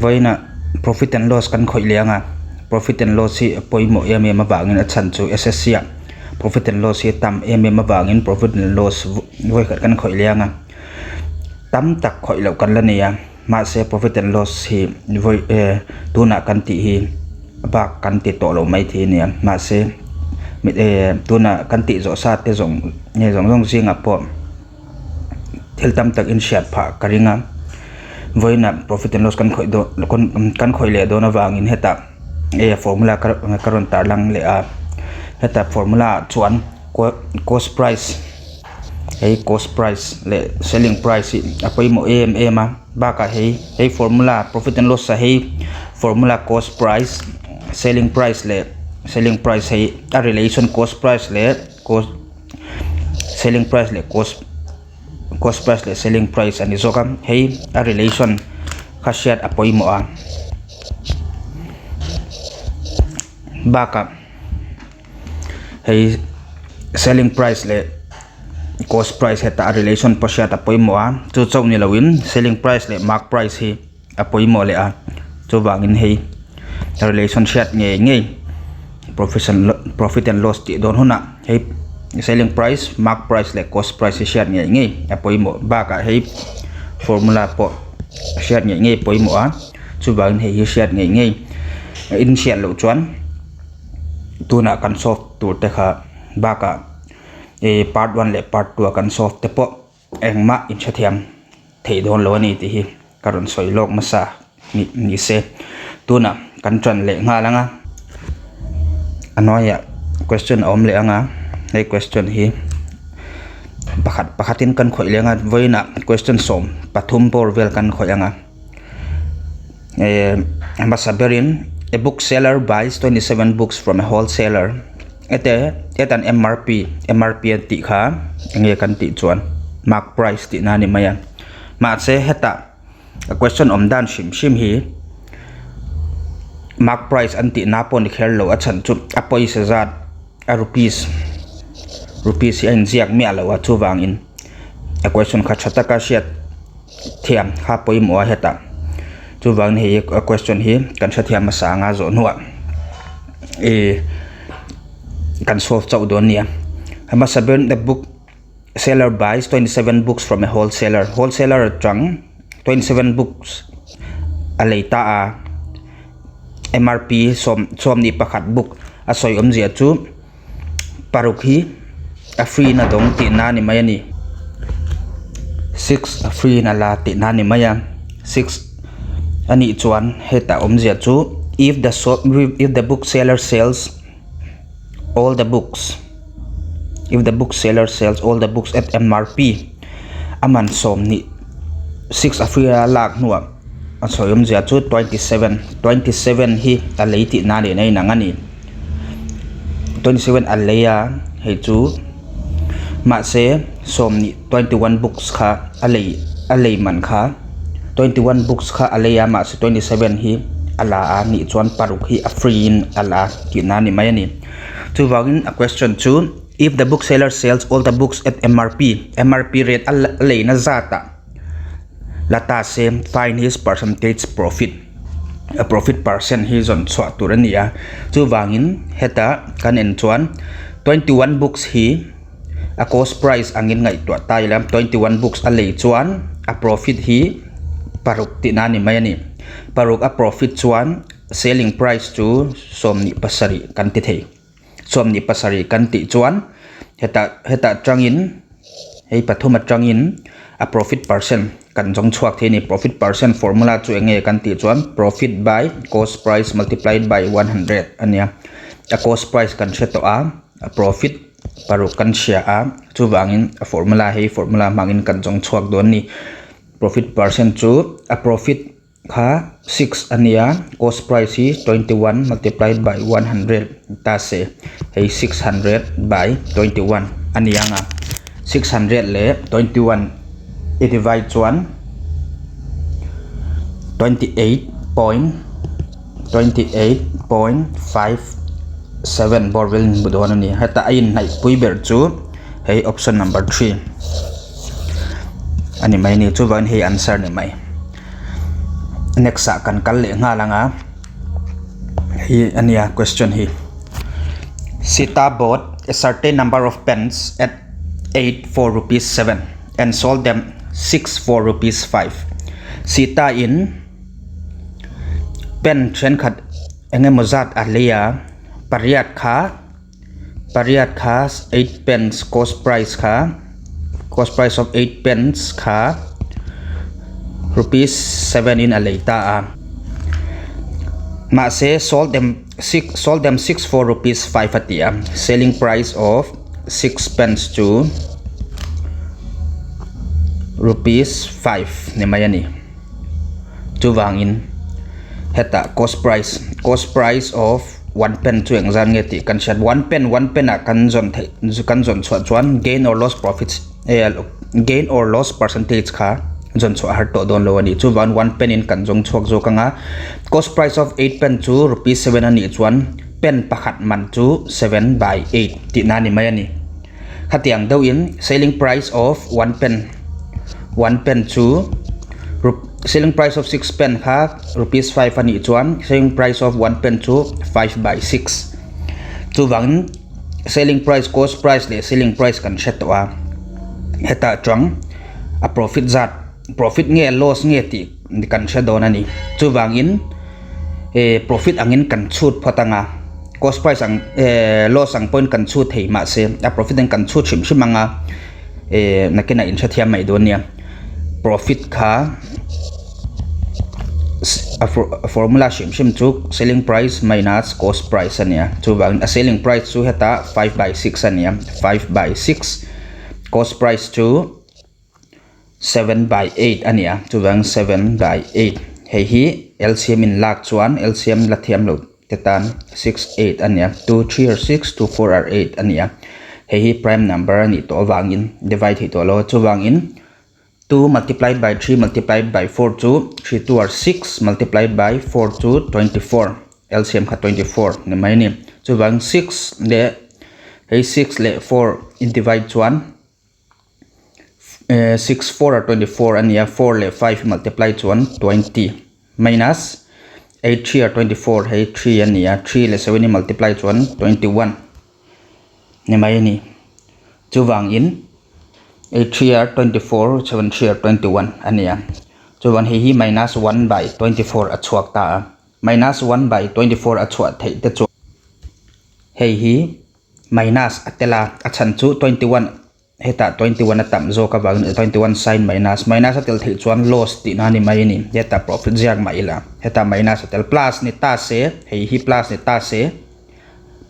với na profit and loss kan khoi lianga profit and loss hi poimo em bangin achan chu SSC profit and loss hi tam em bangin profit and loss voi khat kan khoi lianga tam tak khoi lo kan lania ma se profit and loss hi voi tuna kan ti hi ba kan ti to lo mai thi nia ma se tuna kan ti zo sa te zong nge zong jinga po thil tam tak in shat pha karinga với na profit and loss kan khoi le do na wangin heta formula karon tar lang le a heta formula chuan cost price cost price le selling price apoi mo em ba ka formula profit and loss formula cost price selling price a relation cost price le cost selling price le cost price le selling price ani zoka a relation khasiat apoi mo a baka selling price le cost price heta a relation pasiat apoi mo a chu chau ni lowin selling price le mark price hi apoi mo le a chu wangin a relation shat nge profit and loss ti don huna selling price mark price le cost price share nge apoi mo ba ka formula po share nge poi mo a chu bang share nge in share lo chuan tuna kan solve tur te kha ba ka part 1 le part 2 kan solve te po engma in chathiam thei don lo ni ti hi karon soilok masa ni se tuna kan tran le nga langa anoya question om le anga question hi pakhatin kan khoi lenga voina question som pathum por vel kan khoi anga ambasaberin a bookseller buys 27 books from a wholesaler at an MRP ti kha nge kan ti chuan mark price ti na ni maya ma se heta a question om dan shim hi mark price anti na pon kher lo achan chu apoi se zat a rupees in ziak mi alo wa chu wangin a question kha chata ka shiat thiam kha poi mo heta chu wang hi a question hi kan sha thiam sa nga zo nuwa kan solve chau don nia ama saben the book seller buys 27 books from a wholesaler chang 27 books aleita a MRP som ni pakhat book a soi zia chu paruk hi a free na dong ti na ni maya ni 6 a free na la ti na ni maya 6 ani chuan heta zia chu if the bookseller sells all the books at MRP aman som ni 6 a free lak nuwa a soyom zia chu 27 hi a leiti na ni nei nangani 27 aleya he chu ma se som ni 21 books kha alei man kha 21 books kha aleya ma se 27 hi ala a ni chuan paruk hi a free in ala ki na ni mai ni chu wangin a question chu if the bookseller sells all the books at MRP rate alei na zata lata se find his percentage profit a profit percent hi zon chwa turania chu wangin heta kan en chuan 21 books hi a cost price angin ngai to tailam 21 books a lei chuan a profit hi paruk ti na ni mai ni paruk a profit chuan selling price chu somni pasari kan ti thei somni pasari kan ti chuan heta trangin pathuma trangin a profit percent kan jong chuak the ni profit percent formula chu enge kan ti chuan profit by cost price multiplied by 100 ania a cost price kan seto a profit paru kan share a chu wangin a formula mangin kan jong chuak don ni profit percent chu a profit kha 6 ania cost price hi 21 multiplied by 100 ta se 600 by 21 ania nga 600 le 21 it divide chuan 28.57 borvel budon ani hata ain nai puiber chu option number 3 ani mai ni chu van answer ni mai next kan kal le nga langa hi ania question hi Sita bought a certain number of pens at 8 for rupees 7 and sold them 6 for rupees 5. Sita in pen chen khat enge mozat alia pariat kha 8 pence cost price of 8 pence kha rupees 7 in alaita ma se sold them 6 for rupees 5 atia selling price of 6 pence to rupees 5 ne mayani chu wangin heta cost price of 1 pen to exam nge ti kan chat 1 pen a kan zon chuan gain or loss profits gain or loss percentage kha zon chwa har to don lo ani chu 1 pen in kan jong chok zo kanga cost price of 8 pen to rupees 7 ani chuan pen pakhat man to 7 by 8 ti na ni mai ani khatiang do in selling price of 1 pen to selling price of 6 pen kha rupees 5 ani chuan selling price of 1 pen to 5 by 6 chu wang selling price cost price le selling price kan shetwa heta chang a profit nge loss nge ti kan shadon ani chu wangin profit angin kan chut phatanga cost price ang loss ang point kan chut thei ma se a profit ang kan chut shimanga nakina in thathiam mai don nia profit kha a formula shim chu selling price minus cost price ania chu wang a selling price chu heta 5 by 6 ania 5 by 6 cost price to 7 by 8 ania chu wang 7 by 8 hei hi LCM in lak chuan LCM lathiam lo tetan 6 8 ania 2 3 are 6 2 4 are 8 ania hei hi prime number ani to wangin divide hi to lo chu wangin 2 multiplied by 3 multiplied by 4 to 3 2 are 6 multiplied by 4 to 24 LCM kha 24 ne mai ni chu wang 6 le hei 6 le 4 in divide chuan 6 4 are 24 and 4 le 5 multiply to 20 minus 8 3 are 24 hey 3 and 3 le 7 multiply to 21 ne mai ni chu wang in 8 3 are 24 7 3 are 21 ania chu wang hi minus 1 by 24 achuak ta minus 1 by 24 achuak thei te chu hei hi minus atela achan chu 21 heta 21 atam zo ka bang 21 sign minus atel thei chuan loss ti na ni mai ni heta profit jak mai la heta minus atel plus ni ta se hei hi plus ni ta se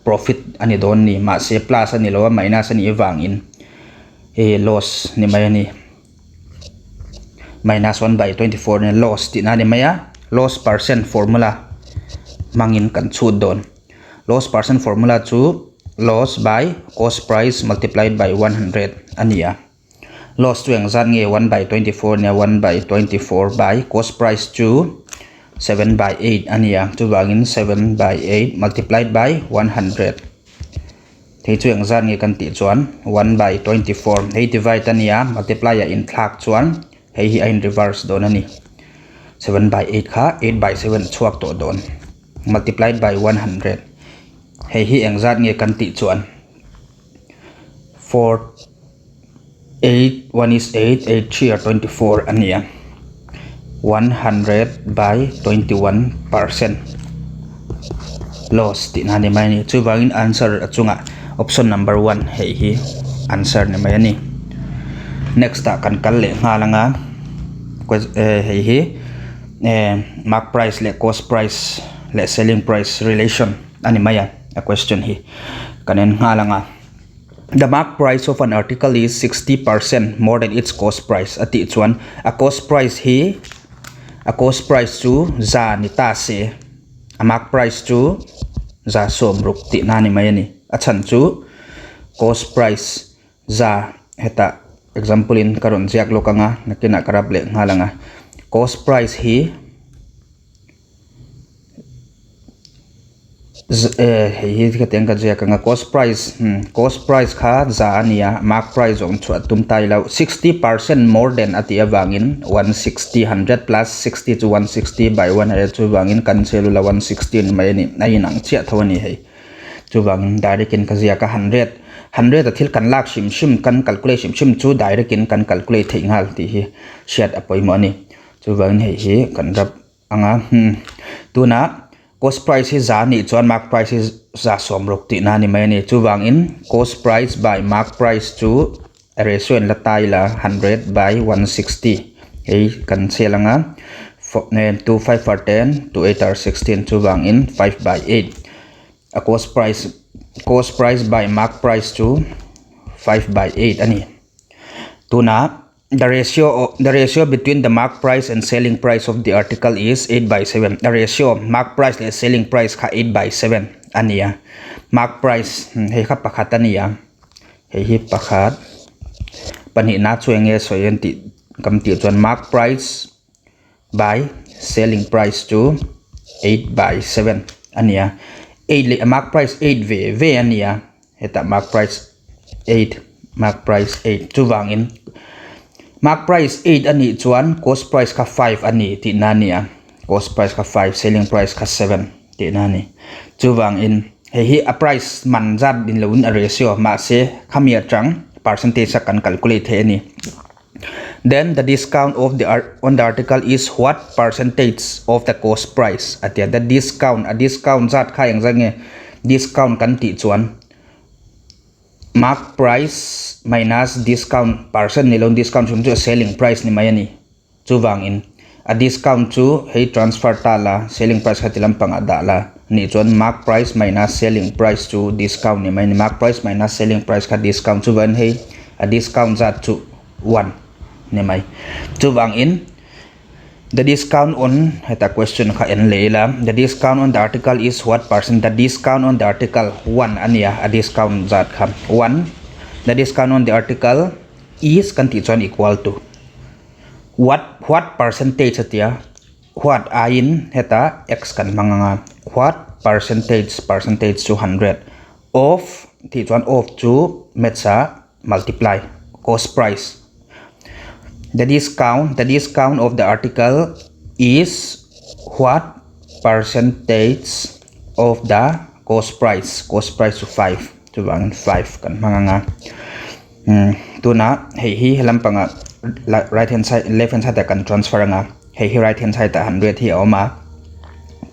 profit ani don ni ma se plus ani lo minus ani wang in loss ni mai ni minus 1 by 24 ni loss ti na ni maya loss percent formula mangin kan chu don loss percent formula chu loss by cost price multiplied by 100 ania loss to exam nge 1 by 24 nia 1 by 24 by cost price to 7 by 8 ania to wangin 7 by 8 multiplied by 100 thei chu exam nge kan ti chuan 1 by 24 hei divide ania multiply in thak chuan hei hi in reverse don ani 7 by 8 kha 8 by 7 chuak to don multiplied by 100 hei hi engzat nge kan ti chuan 4 8 1 is 8 8 3 are 24 ania 100 by 21% loss ti na ni mai ni chu wangin answer achunga option number 1 hei hi answer ni mai ani next ta kan kal le nga langa hei hi mark price le cost price le selling price relation ani maya a question hi kanen nga langa the mark price of an article is 60% more than its cost price ati chuan a cost price to za ni ta se a mark price to za som ruk ti na ni mai ni a chan chu cost price za heta example in karon jak lokanga nakina karab le nga langa cost price hi hi ka teng ka je ka nga cost price kha za ania mark price ong chu tum tai lo 60% more than atia wangin 160 100 plus 60 to 160 by 100 chu wangin kan celula 116 mai ni ai nang chia thawani hei chu wangin direct in ka zia ka 100 athil kan lak shim kan calculate shim chu direct in kan calculate thei ngal ti hi shet apoi mo ni chu wangin hei hi kan rap anga tuna cost price is za ni chuan mark price is za som rok ti na ni mai ni chu wangin cost price by mark price chu ratio en la tai la 100 by 160 ei kan selanga 2 5 for 10 to 8 are 16 chu wangin 5 by 8 a cost price by mark price chu 5 by 8 ani tuna the ratio between the mark price and selling price of the article is 8 by 7. The ratio of mark price and selling price ka 8 by 7 ania. Mark price hei ka pakhat ania. Hei hi pakhat pani na chuenge so yen ti kam ti chuan mark price by selling price to 8 by 7 ania. 8 mark price 8 v ania. Heta mark price 8 chu wangin mark price 8 ani chuan cost price ka 5 ani ti na nia cost price ka 5 selling price ka 7 ti na ni chu wangin hi a price man zat din loin a ratio ma se khamia tang percentage sa kan calculate he ni then the discount of the on the article is what percentage of the cost price at the discount zat kha yang zange discount kan ti chuan mark price minus discount percent nilon discount from selling price ni mayani chu wangin a discount chu hei transfer ta la selling price khatilam pang ada la ni chon mark price minus selling price chu discount ni mayani mark price minus selling price ka discount chu ban hei a discount za chu 1 ni mai chu wangin the discount on heta question kha en leila the discount on the article is what percent the discount on the article 1 ania a discount zat kha 1 the discount on the article is kan ti chuan equal to what percentage atia what in heta x kan manganga what percentage to 100 of ti chuan of chu metsa multiply cost price the discount of the article is what percentage of the cost price to 5 to 5 kan manganga tuna hei hi lampanga right hand side left hand side kan transfer nga hei hi right hand side ta 100 hi oma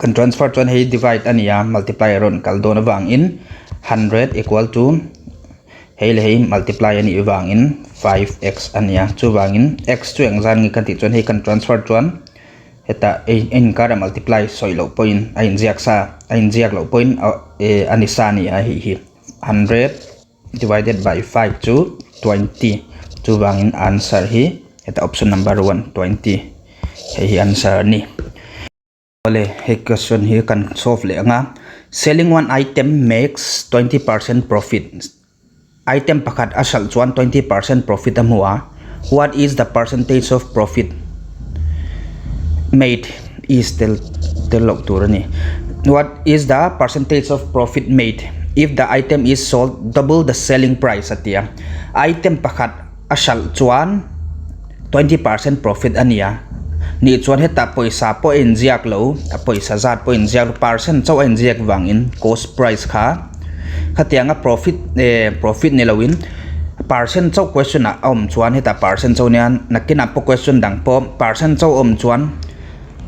kan transfer chon hei divide ania multiply ron kal don wang in 100 equal to hei le hei multiply ani wang in 5x ania chu wangin x chu engzan ngi kan ti chon hei kan transfer chon heta in kara multiply soilo point ain ziak lo point anisani a hi 100 divided by 5 to 20 chu wangin answer hi heta option number 1 20 hei answer ni ole he question hi kan solve le nga selling one item makes 20% profit item pakhat asal chuan 20% profit amua what is the percentage of profit made is tel lok turani what is the percentage of profit made if the item is sold double the selling price atia item pakhat asal chuan 20% profit ania ni chuan heta poisa po enjiak lo a poisa zat po enjiak percent chaw enjiak wangin cost price kha khatianga profit nelawin percent chaw question a chuan heta percent chaw nian nakina po question dang po percent chaw chuan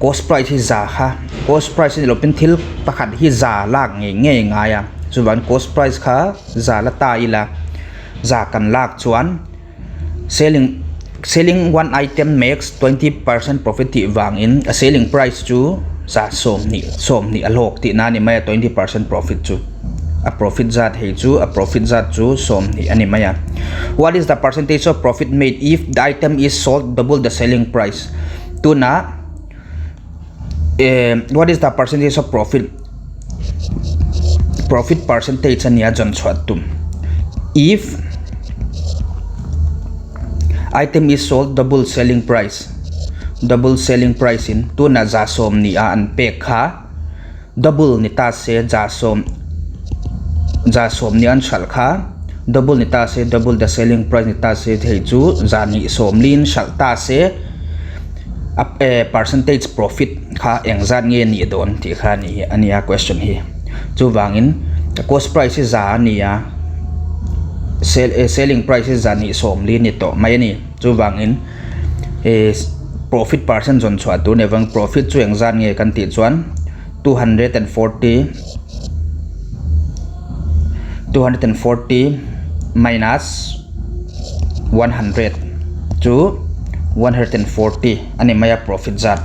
cost price hi za kha cost price ni lopin thil pakhat hi za lak nge ngaya chuan cost price kha za la ta ila za kan lak chuan selling one item makes 20% profit ti wangin a selling price chu za som ni alok ti na ni maya 20% profit chu a profit zat hei chu a profit zat chu som ni ani maya what is the percentage of profit made if the item is sold double the selling price tuna what is the percentage of profit percentage ania jon chhuatum if item is sold double selling price in tuna za som ni a an pek kha double ni ta se ja som ni an shal kha double ni ta se double the selling price ni ta se thei chu ja ni som lin shal ta se up percentage profit kha engzat nge ni don ti kha ni ania question hi chu wangin cost price za ania selling price za ni som lin ni to mai ni chu wangin profit percent jon chwa tu nevang profit chu engzat nge kan ti chuan 240 minus 100 to 140 ani maya profit zat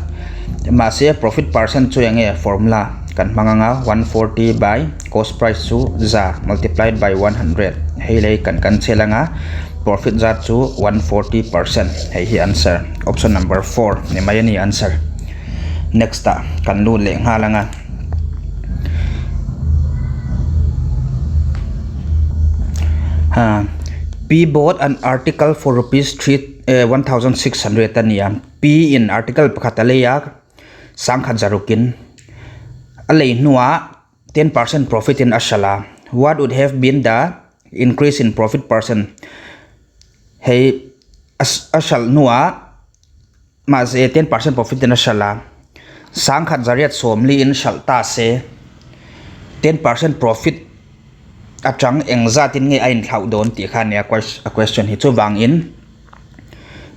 ma se profit percent chu enge formula kan manganga 140 by cost price chu za multiplied by 100 heilei kan chelanga profit zat chu 140% hei hi answer option number 4 ni maya ni answer next ta kan lu le ngalanga P bought an article for rupees 1,600 tania. P in article pakataleya sangkhat zarukin. Alay nuwa 10% profit in ashala. What would have been the increase in profit percent? Hey ashal nuwa mas 10% profit in ashala. Sangkhat zariat somli in shalta se 10% profit atang engzatin nge ain thau don ti khan ya question hi chu wangin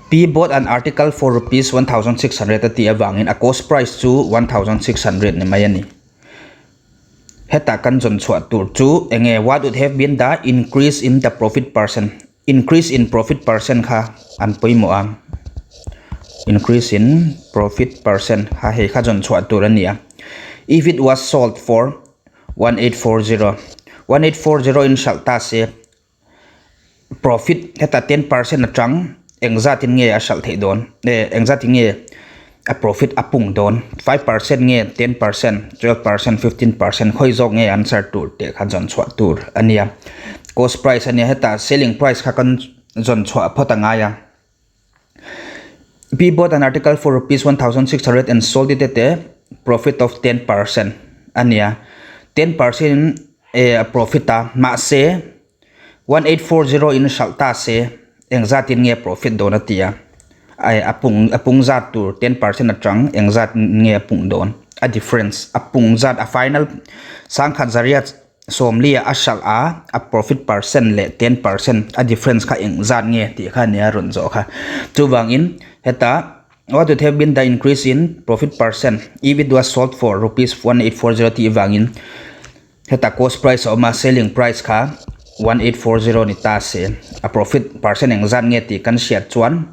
P bought an article for rupees 1,600 ti awangin a cost price chu 1,600 ni mayani heta kan jon chwa tur chu enge what would have been the increase in the profit percent increase in profit percent kha an poimo am increase in profit percent ha he kha jon chwa tur ania if it was sold for 1840 in shalta se profit heta 10% atang engzatin nge a shal thei don engzatin nge a profit apung don 5% nge 10% 12% 15% khoi jok nge answer tur te kha jon chwa tur ania cost price ania heta selling price kha kan jon chwa photanga ya P bought an article for rupees 1,600 and sold it at a profit of 10% ania 10% profit ta ma se 1840 in shalta se engzatin nge profit don atia ai apung zat tur 10% atang engzat nge apung don a difference apung zat a final sangkhat zariat somli a shal a profit percent le 10% a difference kha engzat nge ti kha nia run zo kha chuwangin heta what would have been the increase in profit percent if it was sold for rupees 1840 ti wangin heta cost price or ma selling price kha 1840 ni ta se a profit percent engzat nge ti kan siat chuan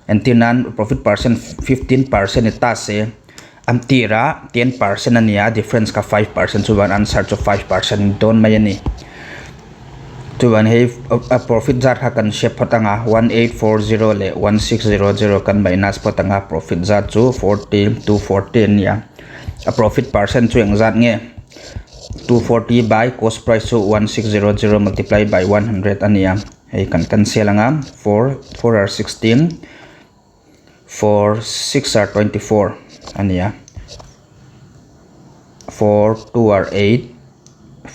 entinan profit percent 15% ni ta se amtira 10% ania difference ka 5% chuan answer to 5% don mayani chuan he a profit zat kha kan shape photanga 1840 le 1600 kan minus photanga profit zat chu 40 to 14 nia a profit percent chu engzat nge 240 by cost price so 1600 multiplied by 100 ania hey kan selanga 4 are 16 4 6 are 24 ania 4 2 are 8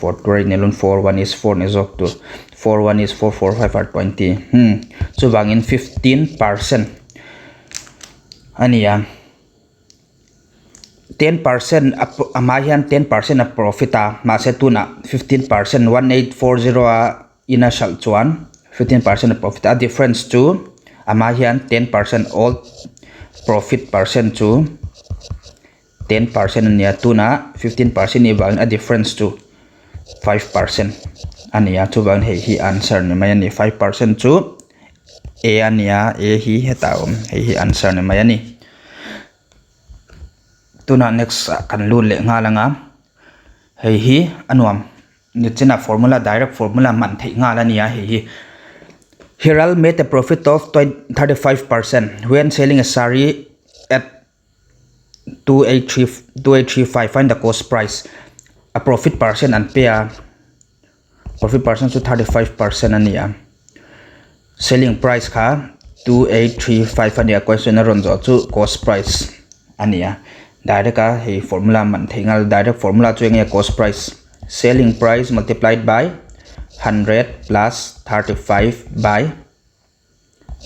4 2 nelun 4 1 is 4 is up to 4 1 is 4 4 5 are 20 so bangin 15% ania 10% amahian 10% of profit ma se tuna 15% 1840 ina shal chuan 15% of profit a difference to amahian 10% all profit percent to 10% ania tuna 15% ni bang a difference to 5% ania chu bang hi answer ni mayani 5% to a ania a hi hetaum hi answer ni mayani tuna next kan lu le ngalanga hi anuam ni china formula direct formula man thei ngala nia hi Hiral made a profit of 35% when selling a sari at 2835 find the cost price a profit percent and pay a profit percent to 35% ania selling price kha 2835 ania question ron zo chu cost price ania direct a hei formula man thingal direct formula chu nge cost price selling price multiplied by 100 plus 35 by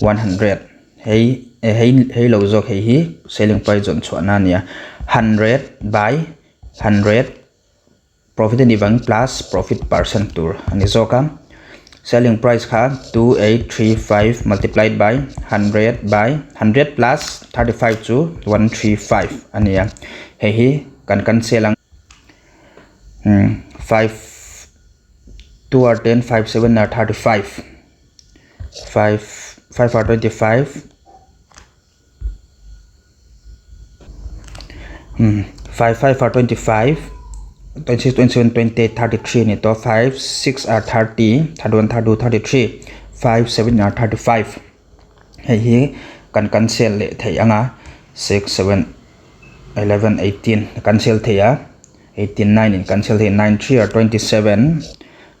100 hei lo jok hei hi selling price jon chhuana nia 100 by 100 profit and even plus profit percent tur ani zoka selling price kha 2835 multiplied by 100 by 100 plus 35 to 135 ania hei hi kan selang 5 2 are 10 5 7 are 35 5 are 25 5 are 25 26 27 28 33 ni to 5 6 are 30 31 32 33 5 7 are 35 hei hi cancel le thei anga 6 7 11 18 cancel thei a 18 9 in cancel thei 9 3 are 27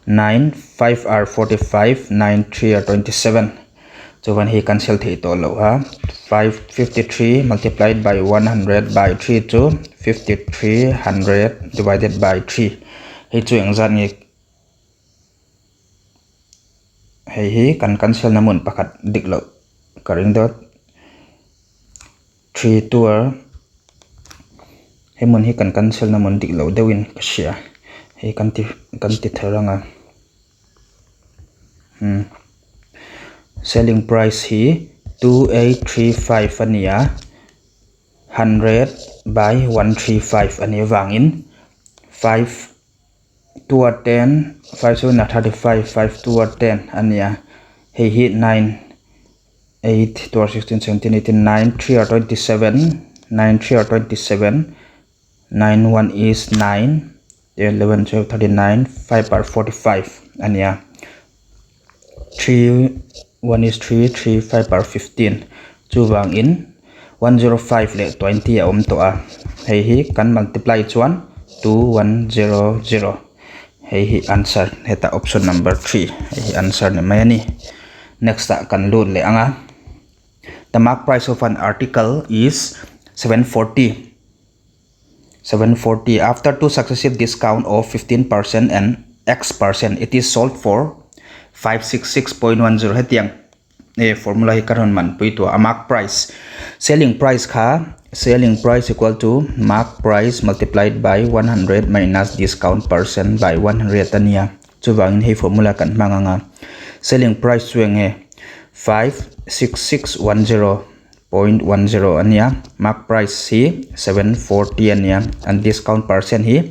9 5 are 45 9 3 are 27 so when he cancel thei to lo ha 553 multiplied by 100 by 3 to 5300 divided by 3 hei chu engzat ngi hei hi cancel namun pakhat diklo karing dot 3 tour hei mun hi cancel namun diklo dewin kasia hei kan ti tharanga selling price hi 2835 ania 100 by 135 ani wangin 5 2 are 10 5 7 are 35 5 2 are 10 ania hei hi 9 8 2 are 16 17 18 9 3 are 27 9 3 are 27 9 1 is 9 11 12 39 5 are 45 ania 3 1 is 3 3 5 are 15 chu wang in 105 le 20 a om to a hei hi kan multiply chuan 2100 hei hi answer heta option number 3 hei hi answer ne mai ani next a kan lut le anga the mark price of an article is 740 after two successive discount of 15% and x% it is sold for 566.10 hetiang formula hi karon man pui to a mark price selling price kha selling price equal to mark price multiplied by 100 minus discount percent by 100 ania chuwangin hei formula kan manganga selling price chuenge 56610.10 ania mark price hi 740 ania and discount percent hi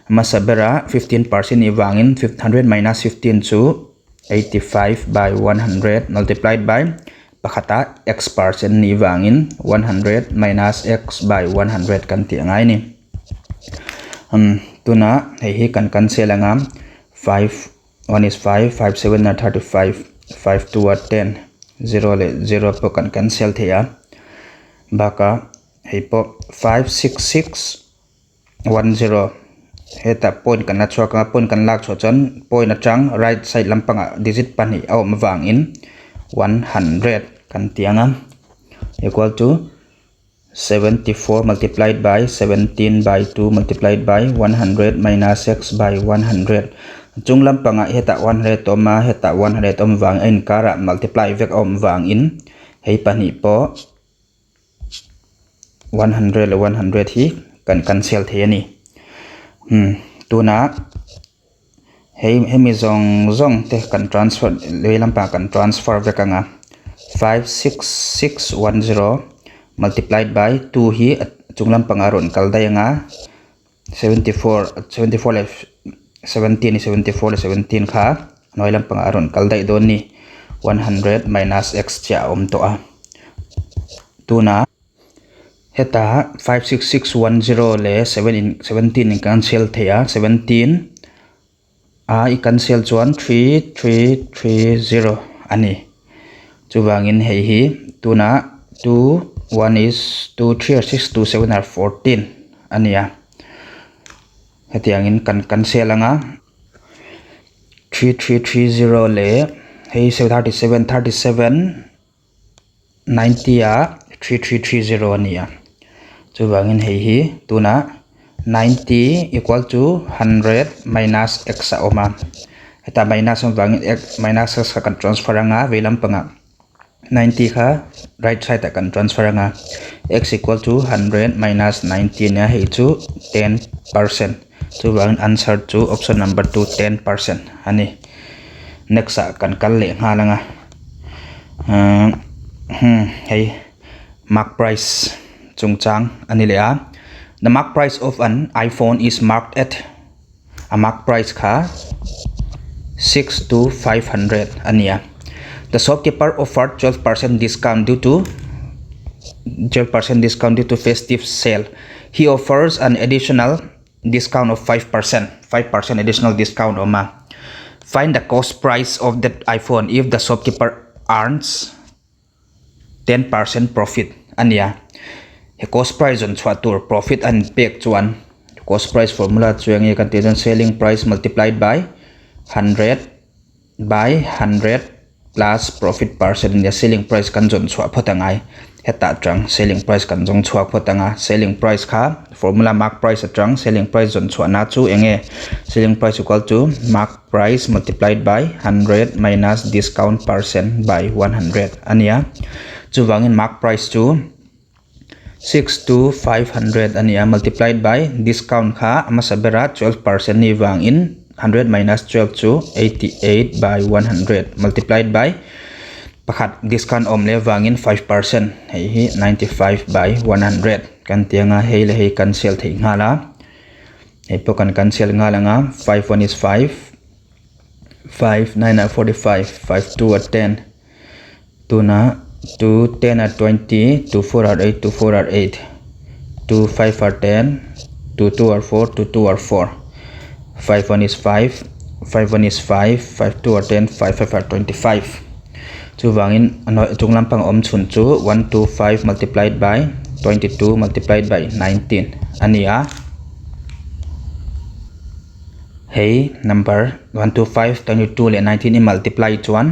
masabera 15% iwangin 100 minus 15 chu 85 by 100 multiplied by pakhata x% ni wangin 100 minus x by 100 kan ti angai ni tuna hei hi kan cancel anga 5 1 is 5 5 7 are 35 5 2 are 10 0 le 0 po kan cancel thea baka hei po 56610 heta point kan na chhuaka point kan lak chho chon point atang right side lampanga digit pani aw mawang in 100 kan tianga equal to 74 multiplied by 17 by 2 multiplied by 100 minus x by 100 chung lampanga heta 100 toma heta 100 om wang in kara multiply vek om wang in hei pani po 100 le 100 hi kan cancel the ani tuna hemi zong te kan transfer le lampa kan transfer vekanga 56610 multiplied by 2 hi chunglam pangaron kaldayanga 74 le 17 ni 74 le 17 kha noilam pangaron kalday don ni 100 minus x cha om to a tuna heta 56610 le 17 in cancel thea 17 i cancel chuan 3330 ani chuwangin hei hi tuna 2 1 is 2 3 or 6 2 7 are 14 ania hetiangin kan cancel anga 3330 le hei 37 90 a 3330 ania chu wangin hei hi tuna 90 equal to 100 minus x a oma heta minus wangin x minus x kan transfer anga velam panga 90 kha right side kan transfer anga x equal to 100 minus 90 na hei chu 10%. chu wangin answer chu option number 2 10% ani next kan kal le nga langa hey mark price chungchang ani le a the mark price of an iPhone is marked at a mark price kha 6 to 500 ania. The shopkeeper offered 12% discount due to festive sale. He offers an additional discount of 5%. 5% additional discount oma. Find the cost price of that iPhone if the shopkeeper earns 10% profit ania. He cost price on chwatur profit and pek chuan cost price formula chuang e container selling price multiplied by 100 plus profit percent in the selling price kan jon chwa photangai heta trang selling price kan jong chwa photanga selling price kha formula mark price atang selling price jon chwa na chu enge selling price equal to mark price multiplied by 100 minus discount percent by 100 ania chu wangin mark price chu 6 to 500 ania multiplied by discount kha amasabera 12% ni wang in 100 minus 12 to 88 by 100 multiplied by pakhat discount om le wang in 5% hei 95 by 100 kan tianga hei le hei cancel thei ngala hei po kan cancel ngala nga 5 1 is 5 5 9 are 45 5 2 are 10 2 na 2 10 are 20 2 4 are 8 2 4 are 8 2 5 are 10 2 2 are 4 2 2 are 4 5 1 is 5 5 1 is 5 5 2 are 10 5 5 are 25 chu wangin ano chung lampang om chun chu 125 multiplied by 22 multiplied by 19 ania hey number 125 22 le 19 in multiply chuan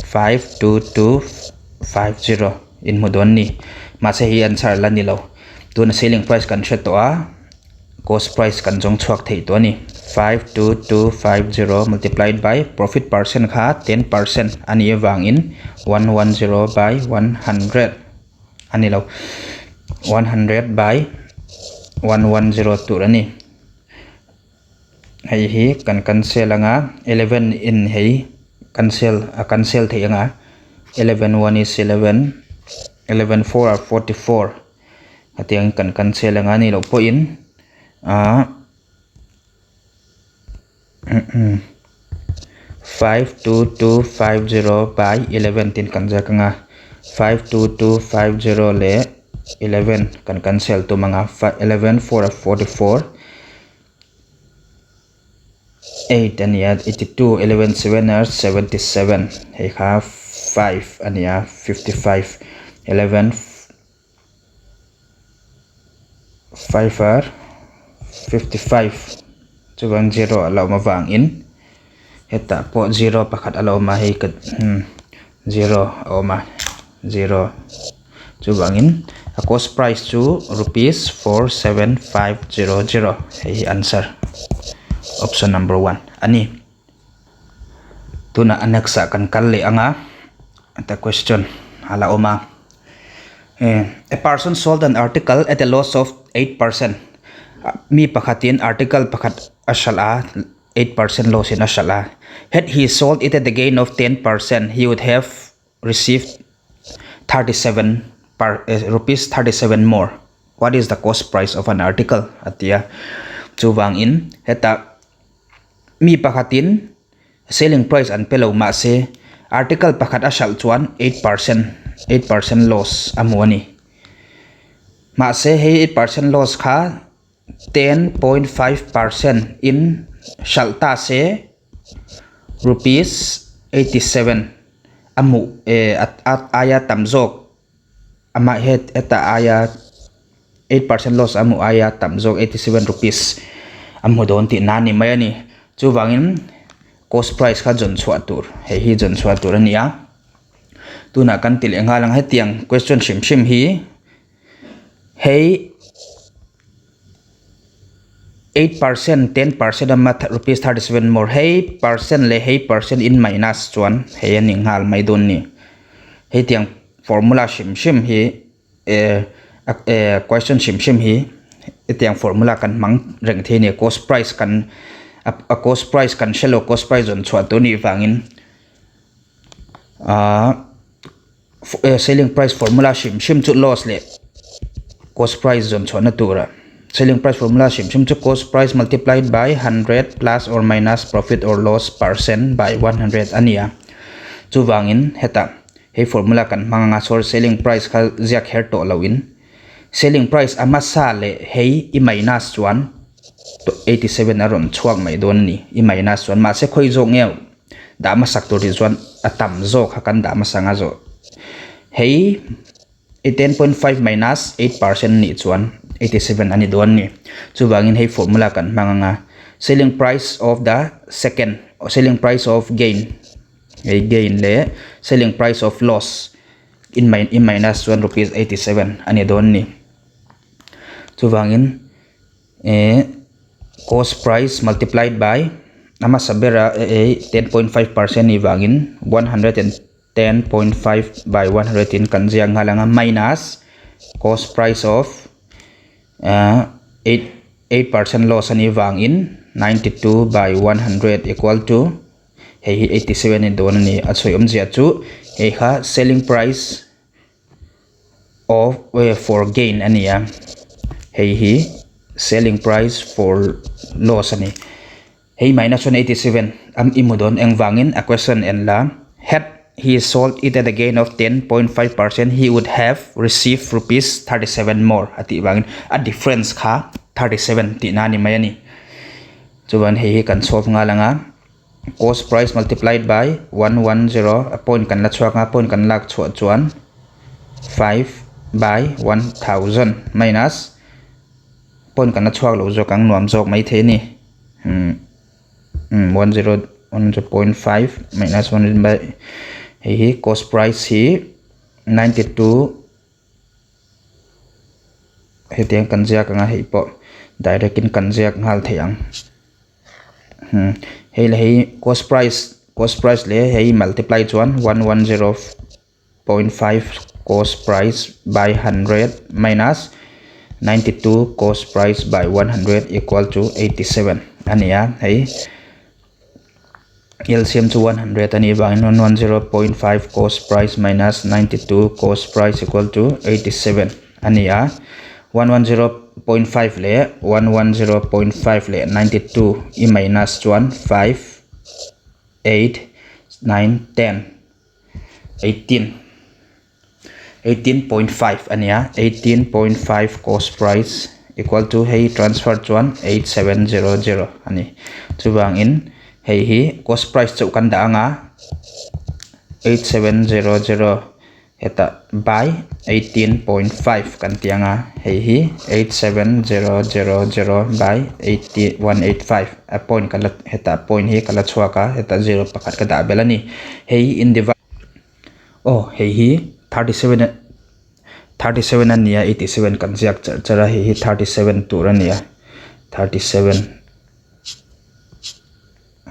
52250 in mudon ni ma se hi answer la ni lo tuna selling price kan set to a cost price kan jong chuak thei to ni 52250 multiplied by profit percent kha 10% ani wang in 110 by 100 ani lo 100 by 1102 ani hei hi kan cancel anga 11 in hei cancel thei anga 11 1 is 11 11 4 are 44 atiang kan cancel anga ni lo po in 52250 by 11 tin kan ja kanga 52250 le 11 kan cancel to mga 11 4 are 44 8 ania 82 11 7 are 77 hei kha 5 ania 55 11 5 are 55 chuwang 0 alo mawang in heta po 0 pakhat alo ma hei kat 0 oma 0 chuwang in a cost price chu rupees 47500 hei answer option number 1 ani tuna aneksa kan kalle anga the question hala oma a person sold an article at a loss of 8%. Mi pakhatin article pakhat ashala 8% loss in ashala. Had he sold it at the gain of 10%, he would have received rupees 37 more. What is the cost price of an article? Atia chuwang in heta mi pakhatin selling price an pelo ma se article pakhat ashal chuan 8% loss amoni ma se he 8% loss kha 10.5% in shalta se rupees 87 amu at aya tamjok ama het eta aya 8% loss amu aya tamjok 87 rupees amu don ti nani mayani chuwangin cost price kha jon chhuatur hi jon chhuatur ania tuna kan til engalang hetiang question shim hi hei 8%, 10% ama rupees 37 more. Hey percent le hey percent in minus chuan hey aning hal mai don ni. Hey tiang formula shim hi question shim hi tiang formula kan mang reng the ni cost price kan a cost price kan shallow cost price on chua to ni wangin selling price formula shim chu loss le cost price zone chona tura. Selling price formula shim to cost price multiplied by 100 plus or minus profit or loss percent by 100 ania. Chu wangin heta hey formula kan manga sor selling price kha ziak her to lawin. Selling price ama sa le hey I minus chuan to 87 aron chuak mai don ni I minus chuan ma se khoi zo ngeu da ma sak to ri chuan atam zo kha kan da ma sanga zo. Hey 10.5 minus 8% ni chuan 87 ani don ni. Chu wangin hey formula kan manga selling price of the second or selling price of gain hey gain le selling price of loss in minus 1 rupees 87 ani don ni. Chu wangin cost price multiplied by ama sabera 10.5% ni wangin 110.5 by 110 kan jiang halanga minus cost price of 8% loss ani wangin 92 by 100 equal to hey 87 ni don ni achoi omjia chu hey ha selling price of for gain ania hey hi selling price for loss ani hey minus 187 am imudon eng wangin a question en la had he sold it at a gain of 10.5% he would have received rupees 37 more ati wangin a difference kha 37 ti na ni mai ani chuan hey kan solve nga langa cost price multiplied by 110 a point kan la chuak nga point kan lak chhuat chuan 5 by 1000 minus point kan la chuak lo zo kang nuam jok mai the ni 100.5 minus 100 by hey cost price hi 92 he tiang kan jiak nga hei po direct in kan jiak ngal theiang hey le hey cost price le hey multiply chuan 110.5 cost price by 100 minus 92 cost price by 100 equal to 87 ania hey LCM to 100 ani bangin 110.5 cost price minus 92 cost price equal to 87 ania 110.5 le 110.5 le 92 I minus 1 5 8 9 10 18.5 ania 18.5 cost price equal to hey transfer 1 8700 ani chu bangin hey hi cost price chu kan da nga 8700 heta by 18.5 kan tianga hey hi 87000 by 185 a point kala heta point hi kala chuaka heta 0 pakat ka da belani hey in divide hey hi 37 ania 87 kan jiak chara hey hi 37 turania 37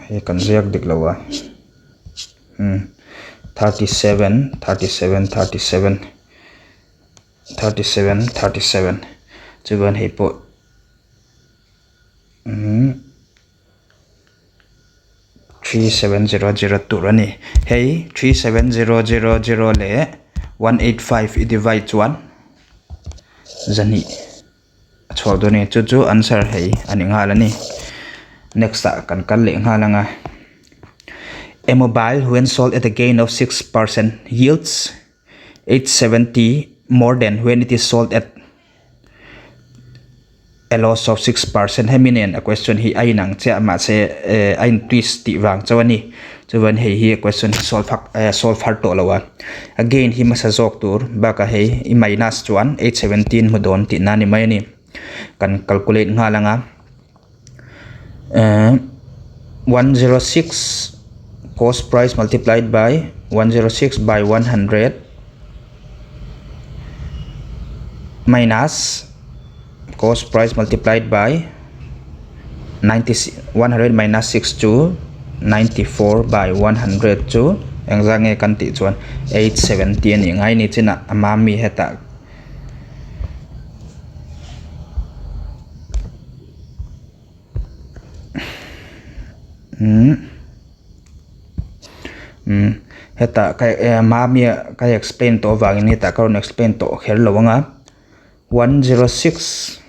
hey kan jiak diklawa 37 chuan hei po 3700 turani hey 37000 le 185 I divide chuan zani chodoni chu answer hei ani ngalani next kan le ngalanga a mobile when sold at a gain of 6% yields 870 more than when it is sold at a loss of 6%. Heminen a question hi ainang cha ma se ain twist ti wang chawani chuan hei hi question solve har to lawa again hi masa jok tur baka hei I minus chuan 817 mudon ti nani mai ni kan calculate nga langa 106 cost price multiplied by 106 by 100 minus cost price multiplied by 100 minus 6 chu 94 by 100 chu engza nge kan ti chuan 870 ani ngai ni china ama mi heta heta kai ma mi kai explain to wangin heta karon explain to kher lowanga 106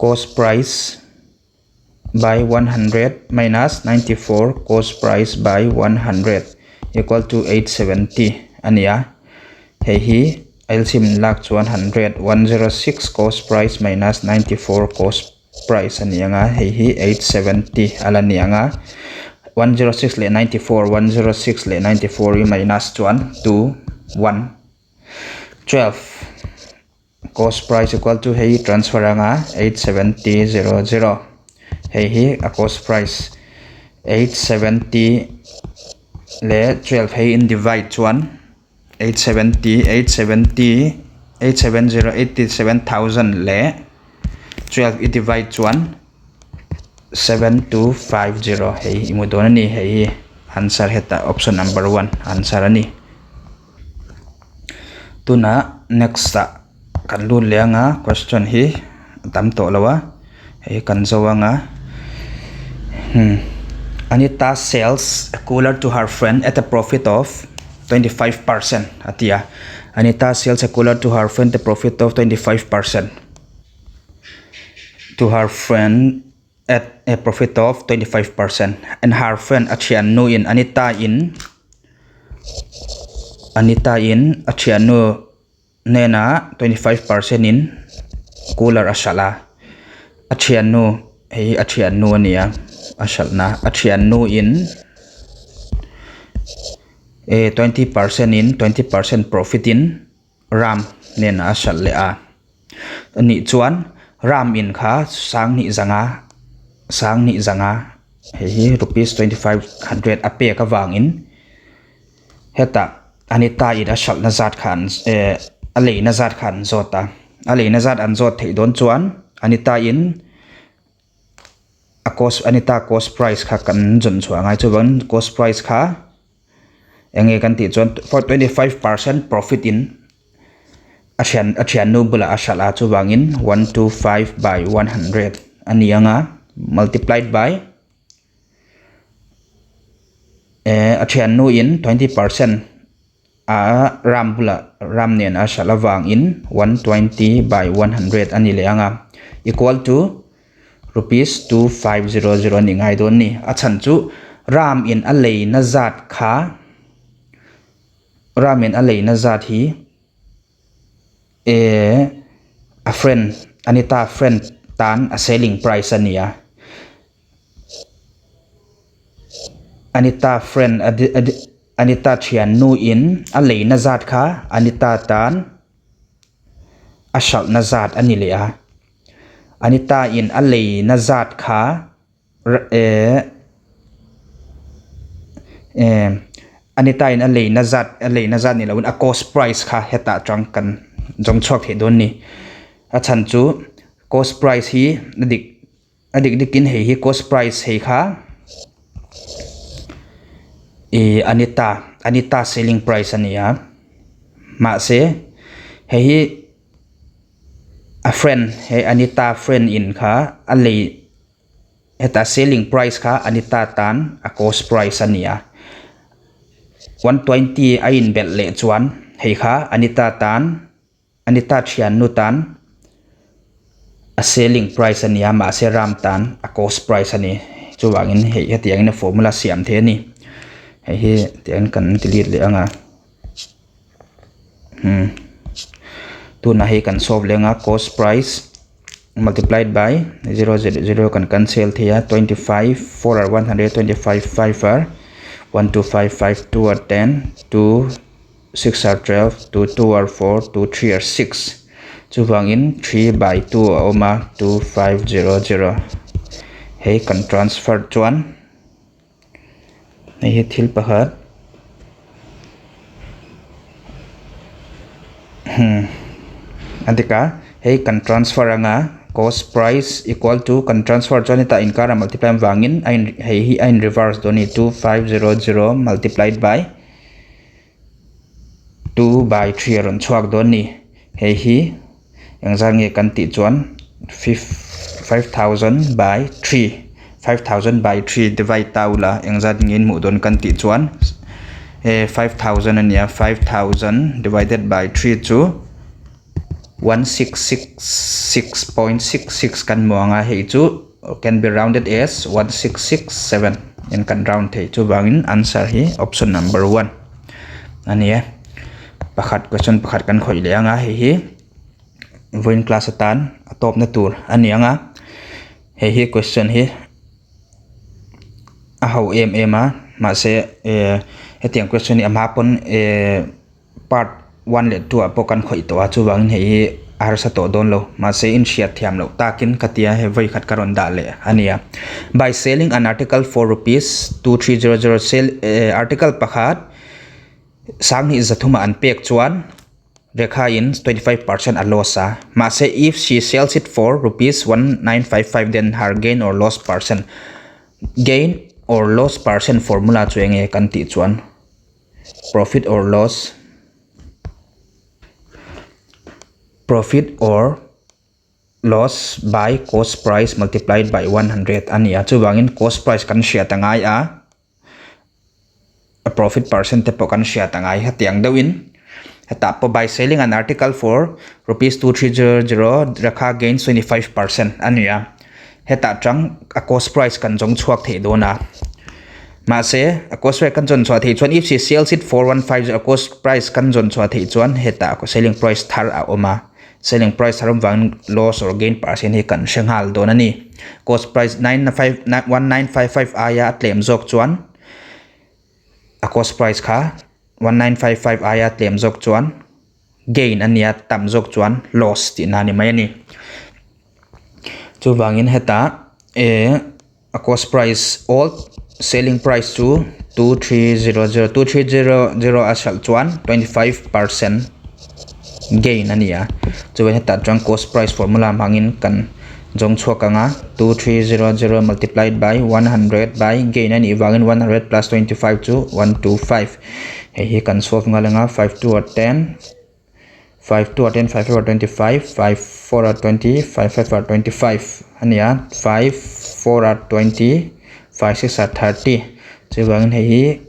cost price by 100 minus 94 cost price by 100 equal to 870 ania hei hi LCM lak chuan 100 106 cost price minus 94 cost price anianga hei hi 870 alanianga 106 le 94 106 le 94 i minus chuan 2 1 12 cost price equal to hei transfer anga 870 hei hi a cost price 870 le 12 hei in divide chuan 870 87,000 le 12 i divide chuan 7250 hei imudon ani hei answer heta option number 1 answer ani tuna next kan lu leanga question hi tam to lawa hei kan zawanga Anita sells a cooler to her friend at a profit of 25% atia Anita sells a cooler to her friend at a profit of 25% to her friend at a profit of 25% and her friend achianu in Anita in achianu nena 25% in cooler ashala achianu hei achianu ania asalna achianu in 20% in 20% profit in ram nena asal le a ni chuan ram in kha sang ni zanga hei rupees 2500 ape ka wangin heta Anita in asal na zat khan alei na zat khan zota alei na zat an zot thei don chuan Anita in Anita cost price kha kan jun chuangai chuan cost price kha enge kan ti chuan for 25% profit in achian no bula ashala chuwangin 125 by 100 anianga multiplied by achian no in 20% ram nen ashala wangin 120 by 100 ani leanga equal to rupees 2500 ni ngai don ni achan chu ram in alei na zat kha ram in alei na zat hi a friend Anita friend tan a selling price ania Anita friend Anita chian nu in alei na zat kha Anita tan asal na zat ani le a Anita in alei na zat kha Anita in alei na zat ni lawin a cost price kha heta chang kan jong chok he don ni achan chu cost price hi adik dikin hei cost price hei kha Anita selling price ania ma se hei a friend hei Anita friend in kha alei heta selling price kha Anita tan a cost price ania 120 a in bel le chuan hei kha Anita chian nu tan a selling price ania ma se ram tan a cost price ani chuwangin hei hetiang na formula siam the ni hei hi tian kan delete le anga tu na hei kan solve lenga cost price multiplied by 0 kan cancel thia 25 4 are 125 5 are 1 2 5 5 2 are 10 2 6 are 12 2 2 are 4 2 3 are 6 chuwangin 3 by 2 oma 2500 hei kan transfer chuan hei thil pakhat adika hei kan transfer anga cost price equal to kan transfer chuan ta inkara multiply wangin hi in reverse doni 2500 multiplied by 2 by 3 ron chuak doni hi engzang nge kan ti chuan 5000 by 3 5000 by 3 divide taula engzat ngin mu don kan ti chuan 5000 ania 5000 divided by 3 chu 1666.66 kan muanga hei chu can be rounded as 1667 in kan round thei chu bangin answer hi option number 1 ania pakhat question pakhat kan khoi le anga hi voin class atan atop na tur anianga hi question hi a how ma se hetiang question ni ama pon part 1 le 2 apokan khoi to a chu wang hei ar sa to don lo ma se in share thiam lo takin katia he voi khat karon da le ania by selling an article for rupees 2300 sell article pakhat sang ni zathuma an pek chuan rekha in 25% a loss a ma se if she sells it for rupees 1955 then her gain or loss percent formula chuenge kan ti chuan profit or loss by cost price multiplied by 100 ania chu wangin cost price kan share tangai a profit percent te po kan share tangai hatiang deuin heta po by selling an article for rupees 2300 rakha gain 25% ania heta chang a cost price kan jong chuak thei dona ma se a cost price kan jon chwa thei chuan if she sells it for 150 a cost price kan jon chwa thei chuan heta ko selling price thar a oma selling price haram wang loss or gain percent hi kan shenghal don ani cost price 1955 aya claim jok chuan a cost price kha 1955 aya claim jok chuan gain ania tam jok chuan loss ti na ni mai ani chu wangin heta a cost price all selling price to 2300 asal chuan 25% gain ania chu heta chang cost price formula mangin kan jong chhuakanga 2300 multiplied by 100 by gain ani wangin 100 plus 25 to 125 he kan solve ngalanga 5 2 are 10 5 2 are 10 5 4 are 25 5 4 are 20 5 5 are 25 ania 5 4 are 20 5 6 are 30 chu wangin he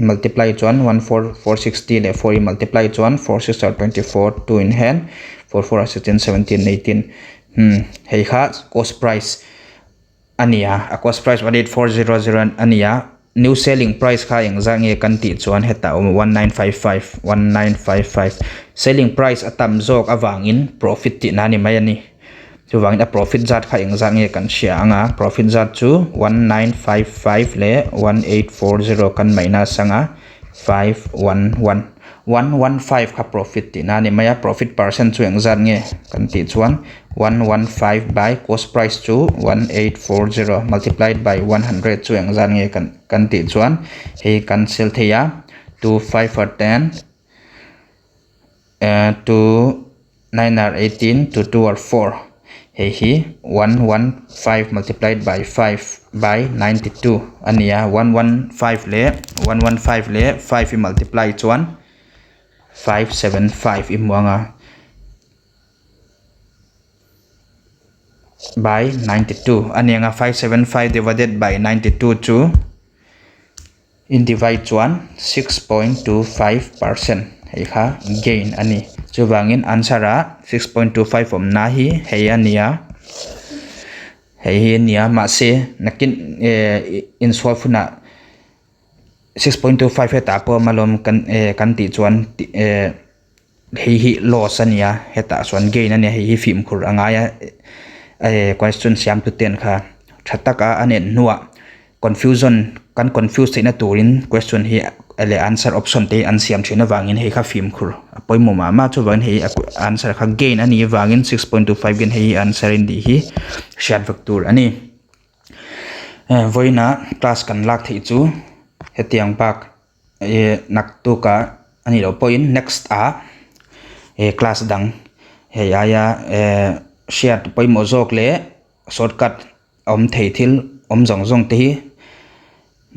multiply chuan 14460 le 4 multiply chuan 4 6 are 24 2 in hand 4 4 are 16 17 18 hei kha cost price ania a cost price 18400 ania new selling price kha engzange kan ti chuan heta 1955 selling price atam jok awangin profit ti na ni mai ani chu wangin a profit zat kha engzange kan shia anga profit zat chu 1955 le 1840 kan maina sanga 511 115 kha profit ti na ni maya profit percent chu engzat nge kan ti chuan 115 by cost price chu 1840 multiplied by 100 chu engzat nge kan ti chuan he cancel theya 2 5 are 10 to 9 are 18 to 2 are 4 he 115 multiplied by 5 by 92 ania 115 le 5 multiply chuan 575 imuanga by 92 anianga 575 divided by 92 chu in divide chuan 6.25% hei kha gain ani chu wangin answer a 6.25 from na hi hei ania ma se nakin in solve na 6.25 heta po malom kan ti chuan hi loss ania heta chuan gain ania hi film khur angaya question siam tu ten kha thataka anen nuwa confusion kan confuse na turin question hi ele answer option te an siam thina wangin he kha film khur apoi moma ma chu wan he answer kha gain ani wangin 6.25 gen he answer in di hi shat vector ani voina class kan lak thei chu hetiang pak nak tu ka ani lo point next a class dang he aya share poi mo jok le shortcut thei thil jong jong te hi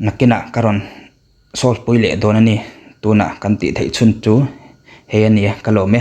nakina karon solve poi le don ani tuna kan ti thei chun chu he ani kalome